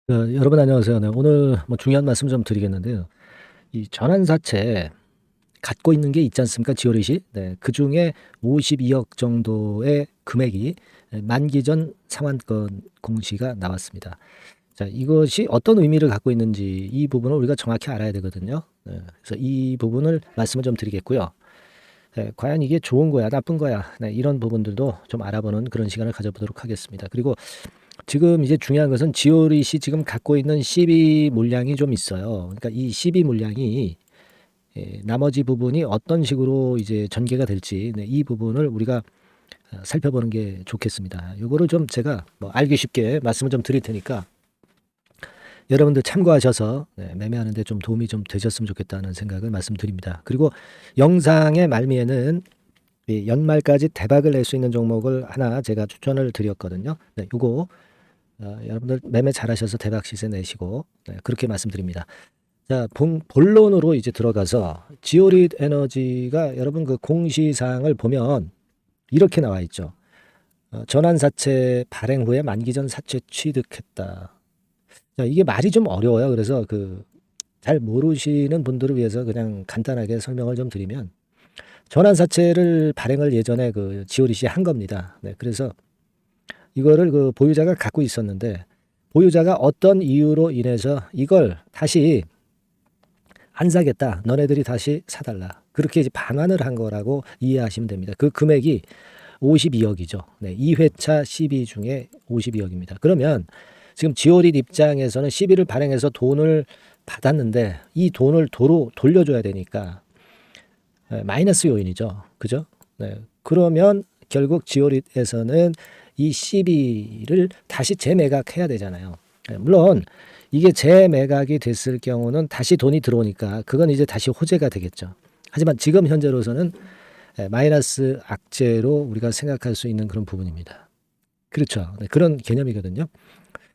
여러분 안녕하세요. 네, 오늘 뭐 중요한 말씀 좀 드리겠는데요. 이 전환사채 갖고 있는 게 있지 않습니까? 지오릿이. 네, 그중에 52억 정도의 금액이 만기 전 상환권 공시가 나왔습니다. 자, 이것이 어떤 의미를 갖고 있는지 이 부분을 우리가 정확히 알아야 되거든요. 네, 그래서 이 부분을 말씀을 좀 드리겠고요. 네, 과연 이게 좋은 거야, 나쁜 거야, 네, 이런 부분들도 좀 알아보는 그런 시간을 가져보도록 하겠습니다. 그리고 지금 이제 중요한 것은 지오릿이 지금 갖고 있는 CB 물량이 좀 있어요. 그러니까 이 CB 물량이 나머지 부분이 어떤 식으로 이제 전개가 될지, 네, 이 부분을 우리가 살펴보는 게 좋겠습니다. 요거를 좀 제가 뭐 알기 쉽게 말씀을 좀 드릴 테니까 여러분들 참고하셔서 매매하는 데 좀 도움이 좀 되셨으면 좋겠다는 생각을 말씀드립니다. 그리고 영상의 말미에는 이 연말까지 대박을 낼 수 있는 종목을 하나 제가 추천을 드렸거든요. 네, 요거 여러분들 매매 잘하셔서 대박 시세 내시고, 네, 그렇게 말씀드립니다. 자, 본론으로 이제 들어가서 지오릿 에너지가 여러분 그 공시사항을 보면 이렇게 나와 있죠. 전환사채 발행 후에 만기 전 사채 취득했다. 자, 이게 말이 좀 어려워요. 그래서 그 잘 모르시는 분들을 위해서 그냥 간단하게 설명을 좀 드리면, 전환사채를 발행을 예전에 그 지오릿이 한 겁니다. 네, 그래서 이거를 그 보유자가 갖고 있었는데 보유자가 어떤 이유로 인해서 이걸 다시 안 사겠다, 너네들이 다시 사달라, 그렇게 이제 반환을 한 거라고 이해하시면 됩니다. 그 금액이 52억이죠. 네, 2회차 CB 중에 52억입니다. 그러면 지금 지오릿 입장에서는 CB를 발행해서 돈을 받았는데 이 돈을 도로 돌려줘야 되니까 마이너스 요인이죠. 그죠? 네. 그러면 결국 지오릿에서는 이 CB를 다시 재매각해야 되잖아요. 물론 이게 재매각이 됐을 경우는 다시 돈이 들어오니까 그건 이제 다시 호재가 되겠죠. 하지만 지금 현재로서는 마이너스 악재로 우리가 생각할 수 있는 그런 부분입니다. 그렇죠. 네, 그런 개념이거든요.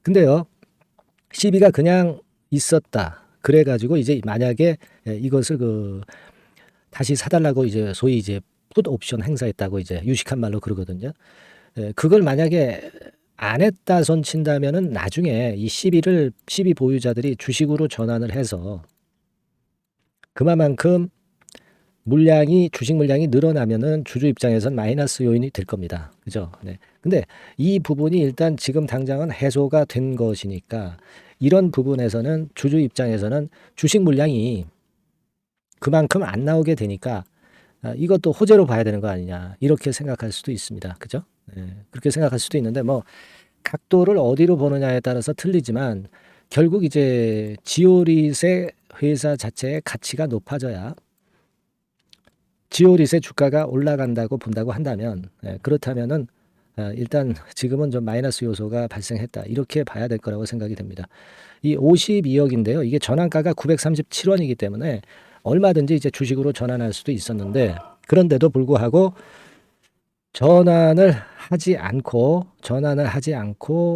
근데요, CB가 그냥 있었다. 그래가지고 이제 만약에 이것을 그 다시 사달라고 이제 소위 이제 풋 옵션 행사했다고 이제 유식한 말로 그러거든요. 그걸 만약에 안 했다 손 친다면은 나중에 이 CB 보유자들이 주식으로 전환을 해서 그만큼 물량이 주식 물량이 늘어나면은 주주 입장에선 마이너스 요인이 될 겁니다. 그죠? 네. 근데 이 부분이 일단 지금 당장은 해소가 된 것이니까 이런 부분에서는 주주 입장에서는 주식 물량이 그만큼 안 나오게 되니까 이것도 호재로 봐야 되는 거 아니냐, 이렇게 생각할 수도 있습니다. 그죠? 네. 그렇게 생각할 수도 있는데 뭐 각도를 어디로 보느냐에 따라서 틀리지만 결국 이제 지오릿의 회사 자체의 가치가 높아져야 지오릿의 주가가 올라간다고 본다고 한다면, 그렇다면은 일단 지금은 좀 마이너스 요소가 발생했다, 이렇게 봐야 될 거라고 생각이 됩니다. 이 52억인데요. 이게 전환가가 937원이기 때문에 얼마든지 이제 주식으로 전환할 수도 있었는데, 그런데도 불구하고 전환을 하지 않고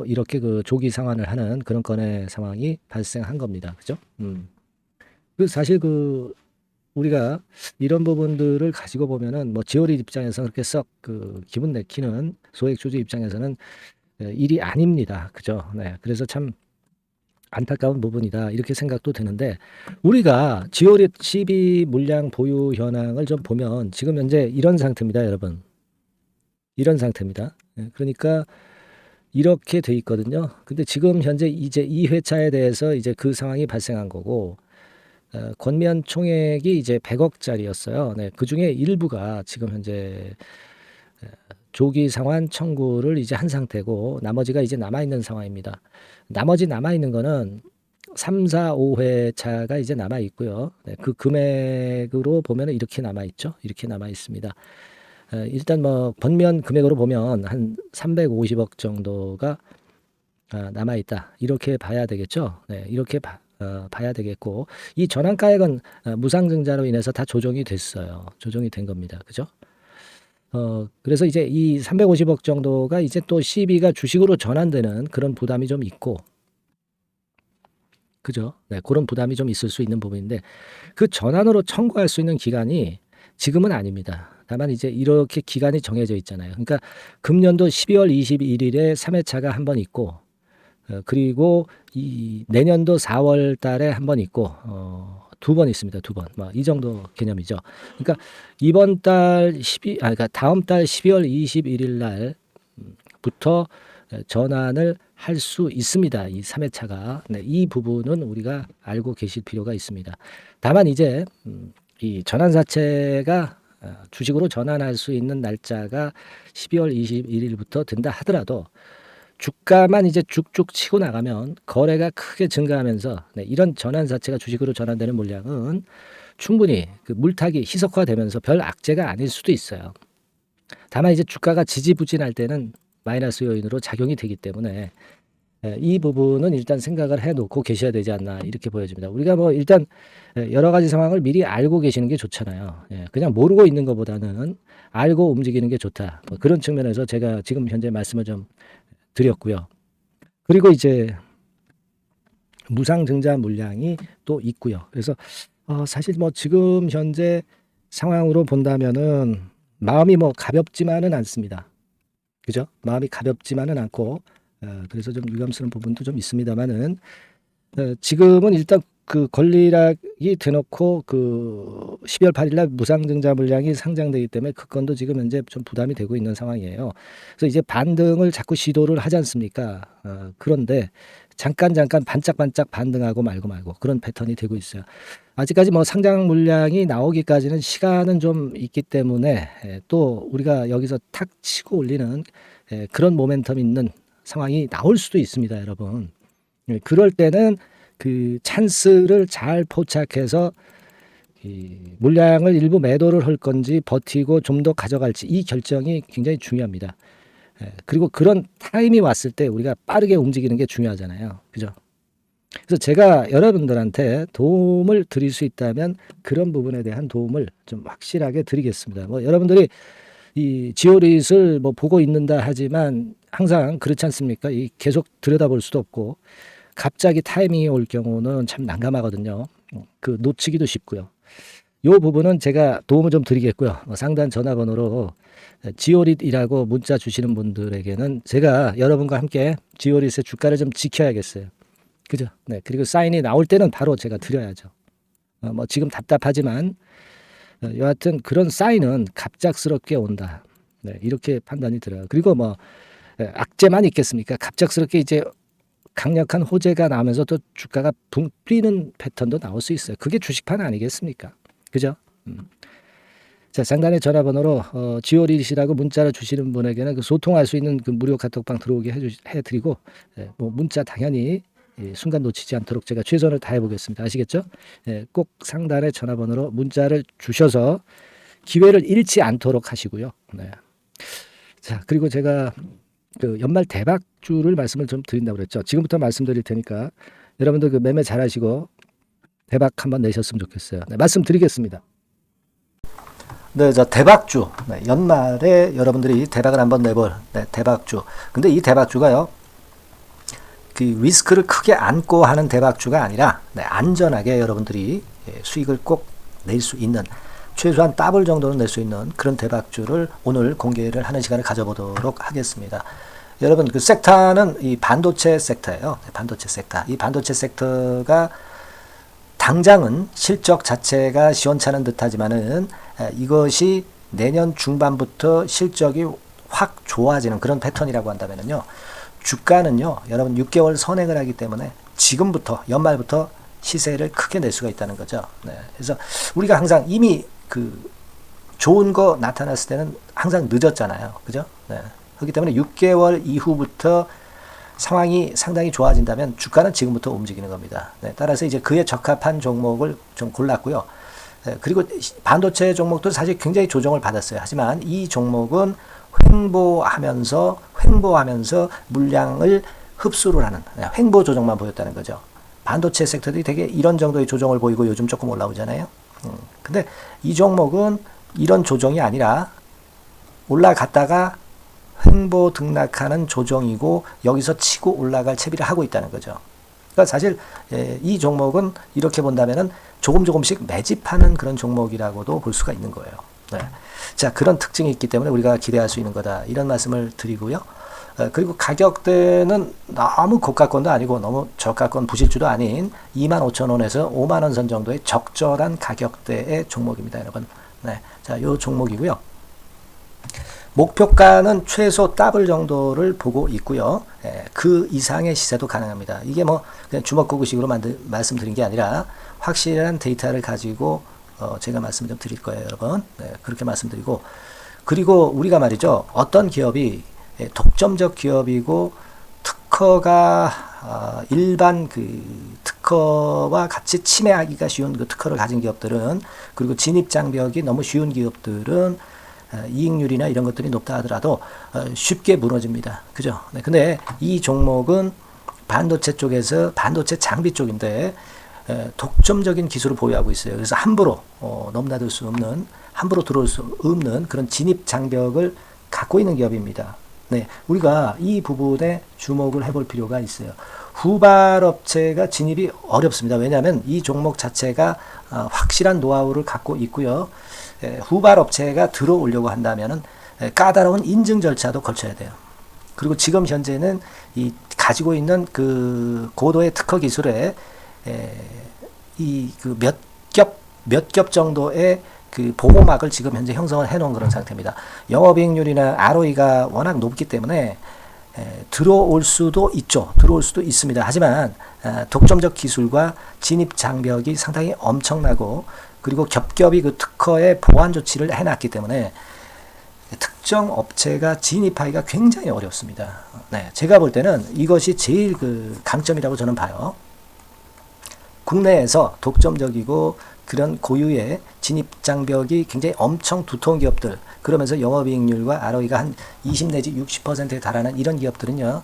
이렇게 그 조기 상환을 하는 그런 건의 상황이 발생한 겁니다. 그죠? 그 사실 그 우리가 이런 부분들을 가지고 보면은 뭐 지오릿 입장에서 그렇게 썩 그 기분 내키는 소액 주주 입장에서는 일이 아닙니다. 그죠? 네. 그래서 참 안타까운 부분이다, 이렇게 생각도 드는데, 우리가 지오릿 CB 물량 보유 현황을 좀 보면 지금 현재 이런 상태입니다, 여러분. 이런 상태입니다. 그러니까 이렇게 돼 있거든요. 근데 지금 현재 이제 이 회차에 대해서 이제 그 상황이 발생한 거고, 권면 총액이 이제 100억짜리였어요. 네, 그 중에 일부가 지금 현재 조기 상환 청구를 이제 한 상태고 나머지가 이제 남아 있는 상황입니다. 나머지 남아 있는 거는 3, 4, 5회차가 이제 남아 있고요. 네, 그 금액으로 보면 이렇게 남아 있죠. 이렇게 남아 있습니다. 일단 뭐 권면 금액으로 보면 한 350억 정도가 남아 있다, 이렇게 봐야 되겠죠. 네, 이렇게 봐야 되겠고, 이 전환가액은 무상증자로 인해서 다 조정이 됐어요. 조정이 된 겁니다. 그죠? 그래서 이제 이 350억 정도가 이제 또 CB가 주식으로 전환되는 그런 부담이 좀 있고, 그죠? 네, 그런 부담이 좀 있을 수 있는 부분인데, 그 전환으로 청구할 수 있는 기간이 지금은 아닙니다. 다만 이제 이렇게 기간이 정해져 있잖아요. 그러니까 금년도 12월 21일에 3회차가 한 번 있고, 그리고 이 내년도 4월 달에 한 번 있고 2번 있습니다. 2번. 뭐 이 정도 개념이죠. 그러니까 이번 달 그러니까 다음 달 12월 21일 날부터 전환을 할 수 있습니다. 이 3회차가. 네, 이 부분은 우리가 알고 계실 필요가 있습니다. 다만 이제 이 전환사채가 주식으로 전환할 수 있는 날짜가 12월 21일부터 된다 하더라도 주가만 이제 쭉쭉 치고 나가면 거래가 크게 증가하면서 이런 전환사채가 주식으로 전환되는 물량은 충분히 그 물타기 희석화되면서 별 악재가 아닐 수도 있어요. 다만 이제 주가가 지지부진할 때는 마이너스 요인으로 작용이 되기 때문에 이 부분은 일단 생각을 해놓고 계셔야 되지 않나 이렇게 보여집니다. 우리가 뭐 일단 여러 가지 상황을 미리 알고 계시는 게 좋잖아요. 그냥 모르고 있는 것보다는 알고 움직이는 게 좋다. 뭐 그런 측면에서 제가 지금 현재 말씀을 좀 드렸고요. 그리고 이제 무상증자 물량이 또 있고요. 그래서 사실 뭐 지금 현재 상황으로 본다면은 마음이 뭐 가볍지만은 않습니다. 그죠? 마음이 가볍지만은 않고 그래서 좀 유감스러운 부분도 좀 있습니다만은 지금은 일단 그 권리락이 대놓고 그 12월 8일 날 무상증자 물량이 상장되기 때문에 그 건도 지금 현재 좀 부담이 되고 있는 상황이에요. 그래서 이제 반등을 자꾸 시도를 하지 않습니까? 그런데 잠깐 반짝반짝 반등하고 말고 그런 패턴이 되고 있어요. 아직까지 뭐 상장 물량이 나오기까지는 시간은 좀 있기 때문에 또 우리가 여기서 탁 치고 올리는 그런 모멘텀 있는 상황이 나올 수도 있습니다, 여러분. 그럴 때는 그 찬스를 잘 포착해서 이 물량을 일부 매도를 할 건지 버티고 좀 더 가져갈지 이 결정이 굉장히 중요합니다. 그리고 그런 타임이 왔을 때 우리가 빠르게 움직이는 게 중요하잖아요. 그죠? 그래서 제가 여러분들한테 도움을 드릴 수 있다면 그런 부분에 대한 도움을 좀 확실하게 드리겠습니다. 뭐 여러분들이 이 지오릿을 뭐 보고 있는다 하지만 항상 그렇지 않습니까? 이 계속 들여다볼 수도 없고 갑자기 타이밍이 올 경우는 참 난감하거든요. 그 놓치기도 쉽고요. 이 부분은 제가 도움을 좀 드리겠고요. 상단 전화번호로 지오릿이라고 문자 주시는 분들에게는 제가 여러분과 함께 지오릿의 주가를 좀 지켜야겠어요. 그죠? 네. 그리고 사인이 나올 때는 바로 제가 드려야죠. 뭐 지금 답답하지만 여하튼 그런 사인은 갑작스럽게 온다. 네. 이렇게 판단이 들어요. 그리고 뭐 악재만 있겠습니까? 갑작스럽게 이제 강력한 호재가 나오면서 또 주가가 붕 뛰는 패턴도 나올 수 있어요. 그게 주식판 아니겠습니까? 그죠? 자, 상단의 전화번호로 지오릿이라고 문자를 주시는 분에게는 그 소통할 수 있는 그 무료 카톡방 들어오게 해드리고 뭐 문자 당연히 순간 놓치지 않도록 제가 최선을 다해 보겠습니다. 아시겠죠? 꼭 상단의 전화번호로 문자를 주셔서 기회를 잃지 않도록 하시고요. 네. 자, 그리고 제가 그 연말 대박주를 말씀을 좀 드린다고 그랬죠. 지금부터 말씀드릴 테니까 여러분들 그 매매 잘하시고 대박 한번 내셨으면 좋겠어요. 네, 말씀드리겠습니다. 네, 자 대박주. 네, 연말에 여러분들이 대박을 한번 내볼 대박주. 근데 이 대박주가요, 그 리스크를 크게 안고 하는 대박주가 아니라 안전하게 여러분들이 수익을 꼭 낼 수 있는, 최소한 더블 정도는 낼 수 있는 그런 대박주를 오늘 공개를 하는 시간을 가져보도록 하겠습니다. 여러분 그 섹터는 이 반도체 섹터예요. 반도체 섹터. 이 반도체 섹터가 당장은 실적 자체가 시원찮은 듯하지만은 이것이 내년 중반부터 실적이 확 좋아지는 그런 패턴이라고 한다면요. 주가는요, 여러분 6개월 선행을 하기 때문에 지금부터 연말부터 시세를 크게 낼 수가 있다는 거죠. 네. 그래서 우리가 항상 이미 그 좋은 거 나타났을 때는 항상 늦었잖아요. 그죠? 네. 그렇기 때문에 6개월 이후부터 상황이 상당히 좋아진다면 주가는 지금부터 움직이는 겁니다. 네. 따라서 이제 그에 적합한 종목을 좀 골랐고요. 네. 그리고 반도체 종목도 사실 굉장히 조정을 받았어요. 하지만 이 종목은 횡보하면서 물량을 흡수를 하는 횡보 조정만 보였다는 거죠. 반도체 섹터들이 되게 이런 정도의 조정을 보이고 요즘 조금 올라오잖아요. 근데 이 종목은 이런 조정이 아니라 올라갔다가 횡보 등락하는 조정이고 여기서 치고 올라갈 채비를 하고 있다는 거죠. 그러니까 사실 이 종목은 이렇게 본다면은 조금씩 매집하는 그런 종목이라고도 볼 수가 있는 거예요. 네. 자, 그런 특징이 있기 때문에 우리가 기대할 수 있는 거다. 이런 말씀을 드리고요. 그리고 가격대는 너무 고가권도 아니고 너무 저가권 부실주도 아닌 25,000원에서 50,000원 선 정도의 적절한 가격대의 종목입니다, 여러분. 네, 자, 요 종목이고요. 목표가는 최소 더블 정도를 보고 있고요. 그 이상의 시세도 가능합니다. 이게 뭐 그냥 주먹구구식으로 말씀드린 게 아니라 확실한 데이터를 가지고 제가 말씀 좀 드릴 거예요, 여러분. 네, 그렇게 말씀드리고, 그리고 우리가 말이죠, 어떤 기업이 독점적 기업이고 특허가 일반 그 특허와 같이 침해하기가 쉬운 그 특허를 가진 기업들은, 그리고 진입 장벽이 너무 쉬운 기업들은 이익률이나 이런 것들이 높다 하더라도 쉽게 무너집니다. 그죠? 네, 근데 이 종목은 반도체 쪽에서 반도체 장비 쪽인데 독점적인 기술을 보유하고 있어요. 그래서 함부로 넘나들 수 없는, 함부로 들어올 수 없는 그런 진입 장벽을 갖고 있는 기업입니다. 네, 우리가 이 부분에 주목을 해볼 필요가 있어요. 후발업체가 진입이 어렵습니다. 왜냐하면 이 종목 자체가 확실한 노하우를 갖고 있고요. 후발업체가 들어오려고 한다면은 까다로운 인증 절차도 거쳐야 돼요. 그리고 지금 현재는 이 가지고 있는 그 고도의 특허 기술에 이 그 몇 겹 정도의 그 보호막을 지금 현재 형성을 해놓은 그런 상태입니다. 영업이익률이나 ROE가 워낙 높기 때문에 들어올 수도 있죠. 들어올 수도 있습니다. 하지만 독점적 기술과 진입 장벽이 상당히 엄청나고, 그리고 겹겹이 그 특허의 보완 조치를 해놨기 때문에 특정 업체가 진입하기가 굉장히 어렵습니다. 네, 제가 볼 때는 이것이 제일 그 강점이라고 저는 봐요. 국내에서 독점적이고 그런 고유의 진입 장벽이 굉장히 엄청 두터운 기업들, 그러면서 영업이익률과 ROE가 한 20 내지 60%에 달하는 이런 기업들은요,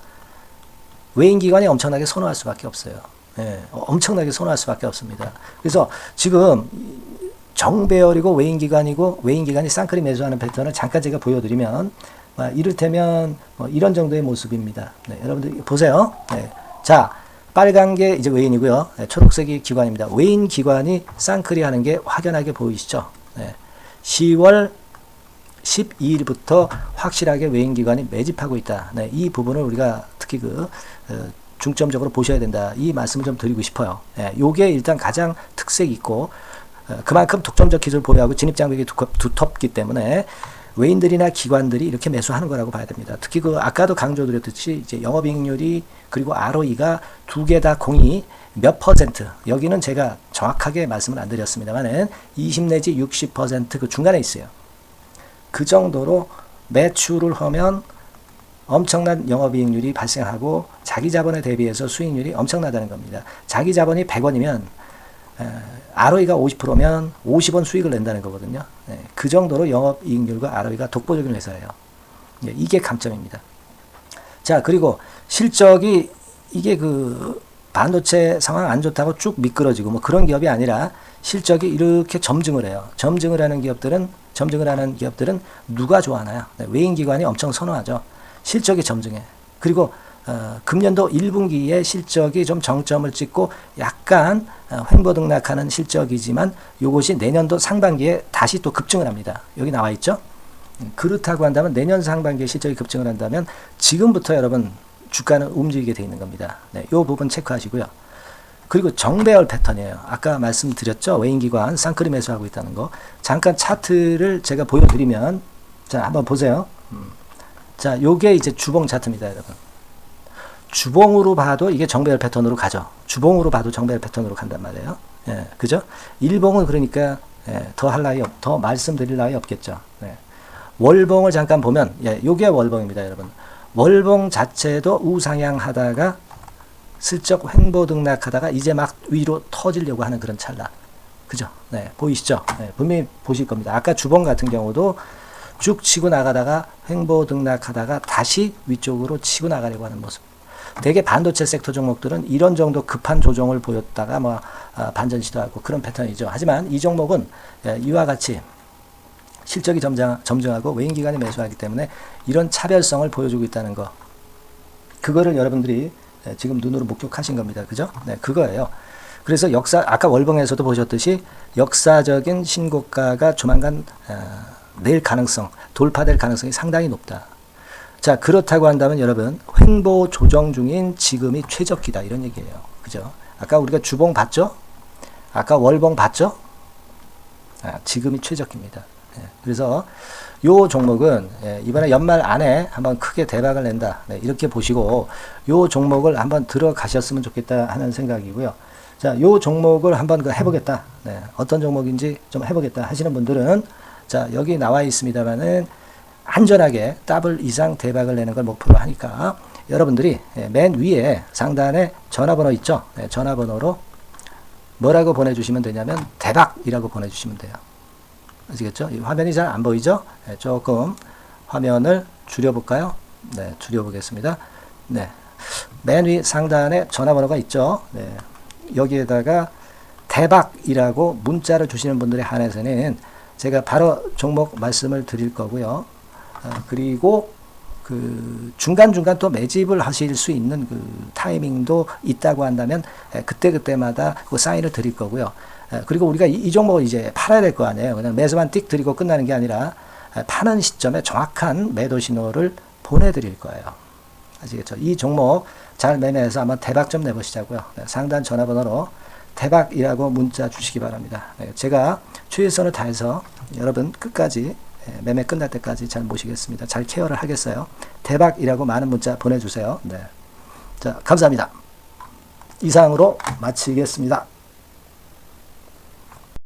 외인기관이 엄청나게 선호할 수밖에 없어요. 예, 엄청나게 선호할 수밖에 없습니다. 그래서 지금 정배열이고 외인기관이 쌍끌이 매수하는 패턴을 잠깐 제가 보여드리면, 이를테면 이런 정도의 모습입니다. 네, 여러분들 보세요. 네, 자, 빨간 게 이제 외인이고요. 네, 초록색이 기관입니다. 외인 기관이 쌍끌이 하는 게 확연하게 보이시죠? 네, 10월 12일부터 확실하게 외인 기관이 매집하고 있다. 네, 이 부분을 우리가 특히 중점적으로 보셔야 된다. 이 말씀을 좀 드리고 싶어요. 네, 요게 일단 가장 특색이 있고, 그만큼 독점적 기술을 보유하고 진입장벽이 두텁기 때문에 외인들이나 기관들이 이렇게 매수하는 거라고 봐야 됩니다. 특히 아까도 강조드렸듯이 이제 영업이익률이 그리고 ROE가 두 개 다 공이 몇 퍼센트, 여기는 제가 정확하게 말씀을 안 드렸습니다만은 20 내지 60% 그 중간에 있어요. 그 정도로 매출을 하면 엄청난 영업이익률이 발생하고 자기 자본에 대비해서 수익률이 엄청나다는 겁니다. 자기 자본이 100원이면 ROE가 50%면 50원 수익을 낸다는 거거든요. 네, 그 정도로 영업이익률과 ROE가 독보적인 회사예요. 네, 이게 강점입니다. 자, 그리고 실적이 이게 그 반도체 상황 안 좋다고 쭉 미끄러지고 뭐 그런 기업이 아니라 실적이 이렇게 점증을 해요. 점증을 하는 기업들은 누가 좋아하나요? 네, 외인기관이 엄청 선호하죠. 실적이 점증해. 그리고 금년도 1분기에 실적이 좀 정점을 찍고 약간 횡보등락하는 실적이지만 이것이 내년도 상반기에 다시 또 급증을 합니다. 여기 나와 있죠? 그렇다고 한다면 내년 상반기에 실적이 급증을 한다면 지금부터 여러분 주가는 움직이게 되어 있는 겁니다. 네, 이 부분 체크하시고요. 그리고 정배열 패턴이에요. 아까 말씀드렸죠? 외인기관 쌍끌이 매수하고 있다는 거. 잠깐 차트를 제가 보여드리면, 자, 한번 보세요. 자, 요게 이제 주봉 차트입니다, 여러분. 주봉으로 봐도 이게 정배열 패턴으로 가죠. 주봉으로 봐도 정배열 패턴으로 간단 말이에요. 예, 그죠? 일봉은 그러니까 더 말씀드릴 나위 없겠죠. 네. 월봉을 잠깐 보면, 요게 월봉입니다, 여러분. 월봉 자체도 우상향 하다가 슬쩍 횡보등락하다가 이제 막 위로 터지려고 하는 그런 찰나. 그죠? 네, 보이시죠? 네, 분명히 보실 겁니다. 아까 주봉 같은 경우도 쭉 치고 나가다가 횡보등락하다가 다시 위쪽으로 치고 나가려고 하는 모습. 대개 반도체 섹터 종목들은 이런 정도 급한 조정을 보였다가 반전 시도하고 그런 패턴이죠. 하지만 이 종목은 이와 같이 실적이 점증하고 외인기관이 매수하기 때문에 이런 차별성을 보여주고 있다는 거. 그거를 여러분들이 지금 눈으로 목격하신 겁니다. 그죠? 네, 그거예요. 그래서 아까 월봉에서도 보셨듯이 역사적인 신고가가 조만간 낼 가능성, 돌파될 가능성이 상당히 높다. 자, 그렇다고 한다면 여러분, 횡보 조정 중인 지금이 최적기다. 이런 얘기예요. 그죠? 아까 우리가 주봉 봤죠? 아까 월봉 봤죠? 지금이 최적기입니다. 예, 그래서 요 종목은 이번에 연말 안에 한번 크게 대박을 낸다. 네, 이렇게 보시고 요 종목을 한번 들어가셨으면 좋겠다 하는 생각이고요. 자, 요 종목을 한번 해보겠다. 네, 어떤 종목인지 좀 해보겠다 하시는 분들은 자, 여기 나와 있습니다만은 안전하게 더블 이상 대박을 내는 걸 목표로 하니까 여러분들이 맨 위에 상단에 전화번호 있죠? 네, 전화번호로 뭐라고 보내주시면 되냐면 대박이라고 보내주시면 돼요. 아시겠죠? 이 화면이 잘 안 보이죠? 네, 조금 화면을 줄여볼까요? 네, 줄여보겠습니다. 네, 맨 위 상단에 전화번호가 있죠? 네, 여기에다가 대박이라고 문자를 주시는 분들에 한해서는 제가 바로 종목 말씀을 드릴 거고요. 그리고 그 중간중간 또 매집을 하실 수 있는 그 타이밍도 있다고 한다면 그때그때마다 그 사인을 드릴 거고요. 그리고 우리가 이 종목을 이제 팔아야 될 거 아니에요. 그냥 매수만 띡 드리고 끝나는 게 아니라 파는 시점에 정확한 매도 신호를 보내드릴 거예요. 아시겠죠? 이 종목 잘 매매해서 한번 대박 좀 내보시자고요. 상단 전화번호로 대박이라고 문자 주시기 바랍니다. 제가 최선을 다해서 여러분 끝까지 매매 끝날 때까지 잘 모시겠습니다. 잘 케어를 하겠어요. 대박이라고 많은 문자 보내주세요. 네. 자, 감사합니다. 이상으로 마치겠습니다.